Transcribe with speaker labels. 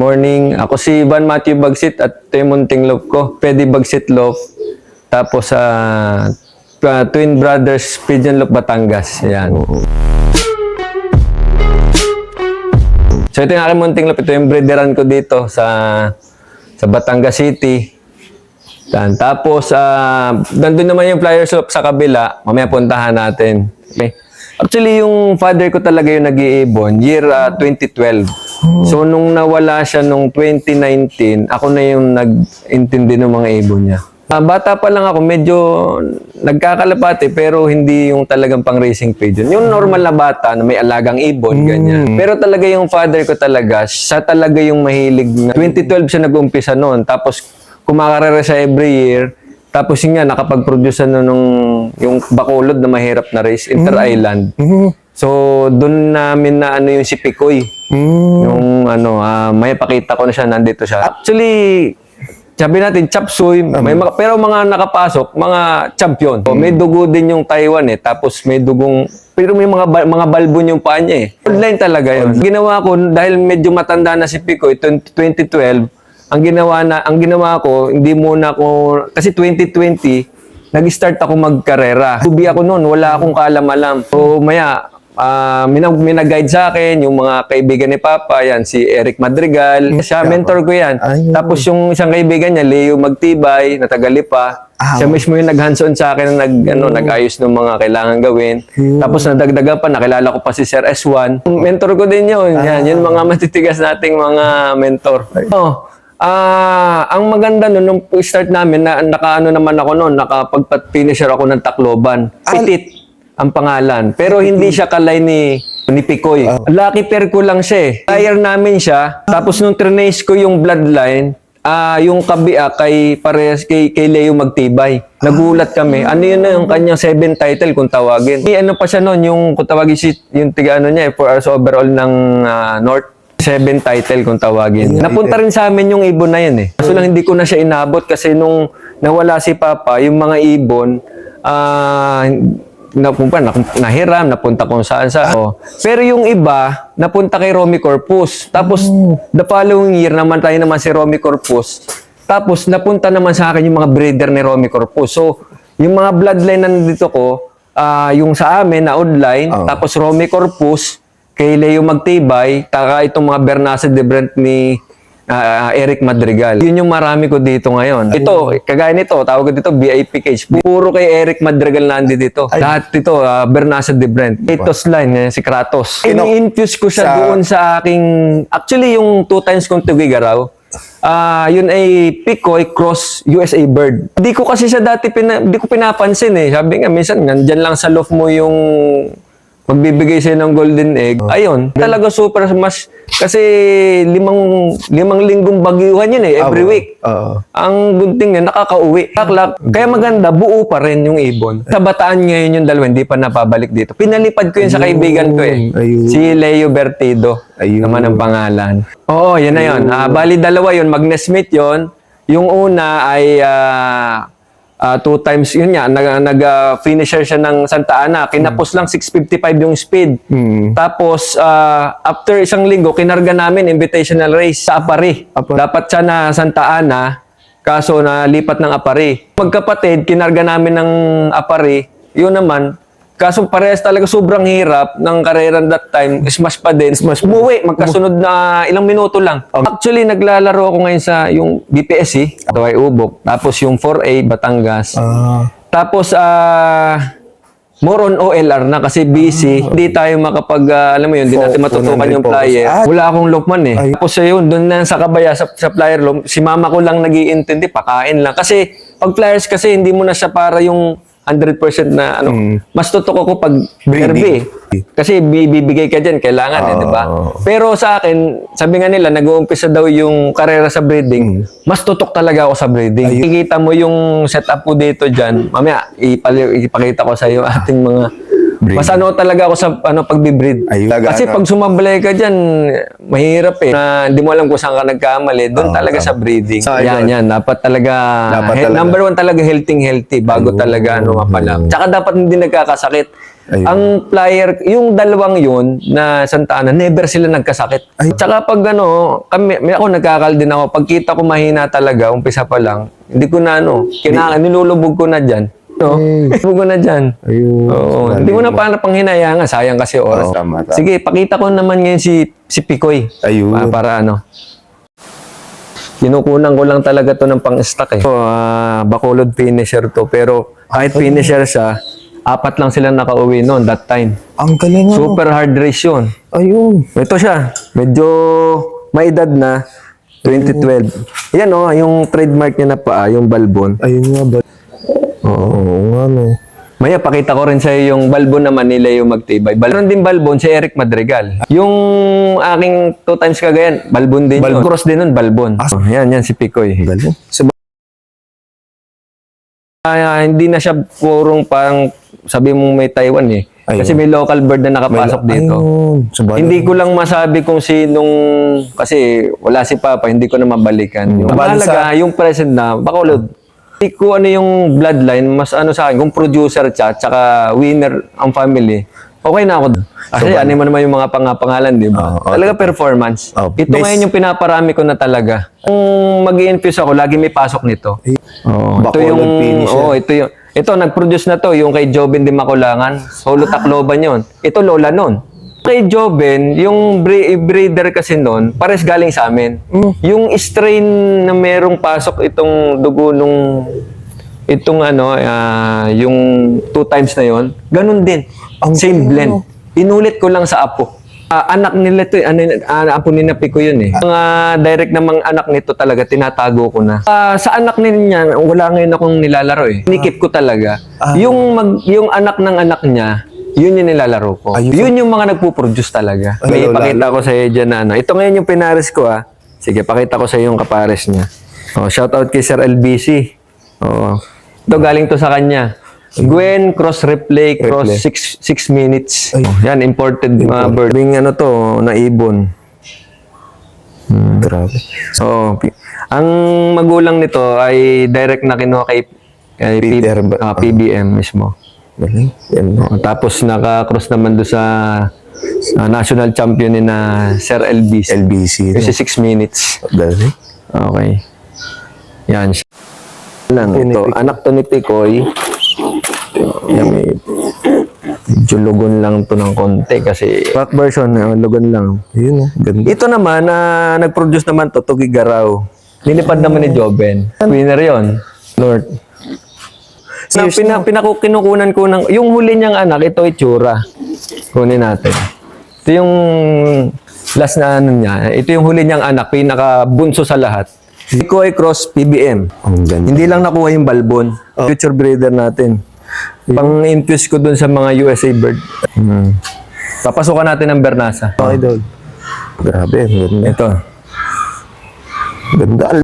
Speaker 1: Morning, ako si Van Matthew Bagsit at ito yung munting love ko. Pwede Bagsit Love. Tapos sa Twin Brothers Pigeon Loaf, Batangas. Yan. So ito yung aking munting love. Ito yung breederan ko dito sa Batangas City. Yan. Tapos nandun naman yung Flyers Loaf sa kabila. Mamaya puntahan natin. Okay. Actually, yung father ko talaga yung nag-iibon, year 2012. So, nung nawala siya nung 2019, ako na yung nag-intindi ng mga ibon niya. Bata pa lang ako, medyo nagkakalapate, pero hindi yung talagang pang-racing pigeon. Yung normal na bata na may alagang ibon, ganyan. Pero talaga yung father ko talaga, siya talaga yung mahilig. 2012 siya nag-umpisa noon, tapos kumakarera siya every year. Tapos yun nga, nakapag-produce yung Bacolod na mahirap na race, Inter-Island. So, doon namin na yung si Picoy. Yung may pakita ko na siya, nandito siya. Actually, sabi natin, chop suey, pero mga nakapasok, mga champion. So, may dugo din yung Taiwan Tapos may dugong, pero may mga balbon yung paa niya Online talaga yun. Ginawa ko, dahil medyo matanda na si Picoy, 2012, ang ginawa ko, hindi muna ako, kasi 2020, nag-start ako magkarera. Tubi ako noon, wala akong kaalam-alam. So, may nag-guide sa akin, yung mga kaibigan ni Papa, yan, si Eric Madrigal. Siya, mentor ko yan. Tapos yung isang kaibigan niya, Leo Magtibay, na Tagalipa. Siya mismo yung nag-hands-on sa akin na nag-ayos ng mga kailangan gawin. Tapos nadagdagan pa, nakilala ko pa si Sir S1. Mentor ko din yun. Yan, yun mga matitigas nating mga mentor. Ang maganda nung start namin, nakaano naman ako noon, nakapag-finisher ako ng Tacloban. Petit ang pangalan. Pero hindi siya kalay ni Picoy. Lucky pair ko lang siya Hire namin siya. Tapos nung trinace ko yung bloodline, yung kabia parehas kay Leo Magtibay. Nagulat kami. Ano yun na yung kanyang 7 title kung tawagin. Ano pa siya noon, yung kung tawagin yung niya, 4 hours overall ng North. 7 title kung tawagin. Napunta rin sa amin yung ibon na yun Kaso lang hindi ko na siya inabot kasi nung nawala si Papa, yung mga ibon, nahiram, napunta kung saan. Pero yung iba, napunta kay Romy Corpus. Tapos, the following year naman tayo naman si Romy Corpus. Tapos, napunta naman sa akin yung mga breeder ni Romy Corpus. So, yung mga bloodline nandito ko, yung sa amin na online, tapos Romy Corpus, kay Leo Magtibay, taka itong mga Bernace de Brent ni Eric Madrigal. Yun yung marami ko dito ngayon. Ito, kagaya nito, tawag ko dito VIP cage. Puro kay Eric Madrigal nandi dito. Lahat ito, Bernace de Brent. Kratos line, si Kratos. Ini-infuse ko siya doon sa aking, actually yung 2 times kong tugigaraw, yun ay Picoy cross USA bird. Hindi ko kasi siya dati, hindi ko pinapansin Sabi nga, minsan, nandyan lang sa loft mo yung magbibigay siya ng golden egg. Ayun, talaga super mas kasi limang linggong bagyuhan yun every week. Ang gunting niya nakakauwi. Kaya maganda, buo pa rin yung ibon. Sa Bataan ngayon yung dalawa, hindi pa napabalik dito. Pinalipad ko yun sa kaibigan ko Si Leo Bertido. Naman ang pangalan. Oo, yun na yun. Bali dalawa yun, mag-nestmate yun. Yung una ay 2 times, yun nga, nag-finisher siya ng Santa Ana. Kinapos lang 655 yung speed. Tapos, after isang linggo, kinarga namin invitational race sa Apari. Dapat siya na Santa Ana, kaso nalipat ng Apari. Magkapatid, kinarga namin ng Apari. Yun naman, kaso parehas talaga sobrang hirap ng karera that time. Smash pa din. Umuwi, magkasunod na ilang minuto lang. Actually, naglalaro ako ngayon sa yung BPSC, Tuway Ubok. Tapos yung 4A, Batangas. Tapos, more on OLR na kasi busy. Hindi tayo makapag, alam mo yun, hindi natin matutukan yung flyer. Wala akong loopman Tapos yun, doon na sa kabaya, sa flyer loop, si mama ko lang nag-iintindi, pakain lang. Kasi, pag flyers kasi, hindi mo na siya para yung 100% na mas tutok ako pag RB. Kasi bibigay ka dyan, kailangan di ba? Pero sa akin, sabi nga nila, nag-uumpisa daw yung karera sa breeding, mas tutok talaga ako sa breeding. Kikita mo yung setup ko dito dyan, mamaya ipakita ko sa iyo ating mga Mas ano talaga ako sa pagbe-breed.
Speaker 2: Ayun.
Speaker 1: Kasi pag sumablay ka diyan, mahirap eh. Na hindi mo alam kung saan ka nagkamali. Doon talaga sa breeding. Yan. Dapat talaga, number one talaga healthy bago talaga mapalang. Tsaka dapat hindi nagkakasakit.
Speaker 2: Ayun.
Speaker 1: Ang flyer, yung dalawang yun na Santa Ana, never sila nagkasakit. Tsaka pag ako nagkakal din ako. Pagkita ko mahina talaga, umpisa pa lang, hindi ko na nilulubog ko na dyan. Nilulubog ko na dyan.
Speaker 2: Ayun.
Speaker 1: Oo. Hindi ko na pang hinayangan. Sayang kasi oras.
Speaker 2: Tama.
Speaker 1: Sige, pakita ko naman ngayon si Picoy.
Speaker 2: Ayun.
Speaker 1: Para kinukunan ko lang talaga to ng pang-stock eh. Bacolod finisher to. Pero kahit finisher siya, 4 lang sila nakauwi noon that time.
Speaker 2: Ang galing.
Speaker 1: Super hard race yun.
Speaker 2: Ayun.
Speaker 1: Ito siya. Medyo may edad na. 2012. Yan yung trademark niya na paa, yung balbon.
Speaker 2: Ayun nga ba? Oo nga no.
Speaker 1: Maya, pakita ko rin sa'yo yung balbon naman nila yung magtibay. Meron din balbon si Eric Madrigal. Yung aking 2 times kagayan, balbon din yun. Cross din nun, balbon. Yan si Picoy.
Speaker 2: Galing.
Speaker 1: Hindi na siya purong parang sabi mong may Taiwan eh.
Speaker 2: Ayun.
Speaker 1: Kasi may local bird na nakapasok dito. Hindi ko lang masabi kung sinong, kasi wala si Papa, hindi ko na mabalikan. Yung mahalaga, yung present na, Bacolod. Hindi ko yung bloodline, mas sa akin, kung producer siya, tsaka winner ang family, okay na ako. Kasi mo naman yung mga pangalan, di ba? Talaga performance. Ito ngayon yung pinaparami ko na talaga. Kung mag-i-infuse ako, lagi may pasok nito. Ito, nag-produce na to, yung kay Joben de Maculangan. Solo Tacloban yun. Ito, Lola nun. Kay Joben, yung breeder kasi nun, pares galing sa amin. Yung strain na merong pasok itong dugo nung, yung 2 times na yon, ganun din. Same blend. Inulit ko lang sa apo. Anak nila ito, apo ni Pico yun eh. Mga direct namang anak nito talaga, tinatago ko na. Sa anak niya, wala ngayon akong nilalaro eh. Inikip ko talaga. Yung anak ng anak niya, yun yung nilalaro ko. Yun yung mga nagpo-produce talaga. May ipakita ko sa iyo dyan na Ito ngayon yung pinares ko Sige, pakita ko sa iyo yung kapares niya. Shout out kay Sir LBC. Ito galing to sa kanya. Gwen, cross replay, cross 6 minutes. Yan, imported bird. Bing na ibon.
Speaker 2: Grabe.
Speaker 1: Ang magulang nito ay direct na kinuha kay PBM mismo.
Speaker 2: Galing.
Speaker 1: Tapos naka-cross naman do sa national champion ni na Sir LBC. Kasi 6 minutes.
Speaker 2: Galing.
Speaker 1: Okay. Yan. Ito, anak to ni Picoy. Medyo lugon lang to ng konti kasi back version, lugon lang.
Speaker 2: Yun ganda.
Speaker 1: Ito naman, nag-produce naman to, Tugigaraw. Nilipad naman ni Joben. Winner yon, Lord. Kinukunan ko ng, yung huli niyang anak, ito itsura. Kunin natin. Ito yung last na niya. Ito yung huli niyang anak, pinaka-bunso sa lahat. Picoy Cross PBM. Hindi lang nakuha yung balbon. Future breeder natin. Pang-infuse ko dun sa mga USA bird. Papasukan natin ang Bernasa.
Speaker 2: Okay, Dol. Grabe.
Speaker 1: Ito.
Speaker 2: Ganda.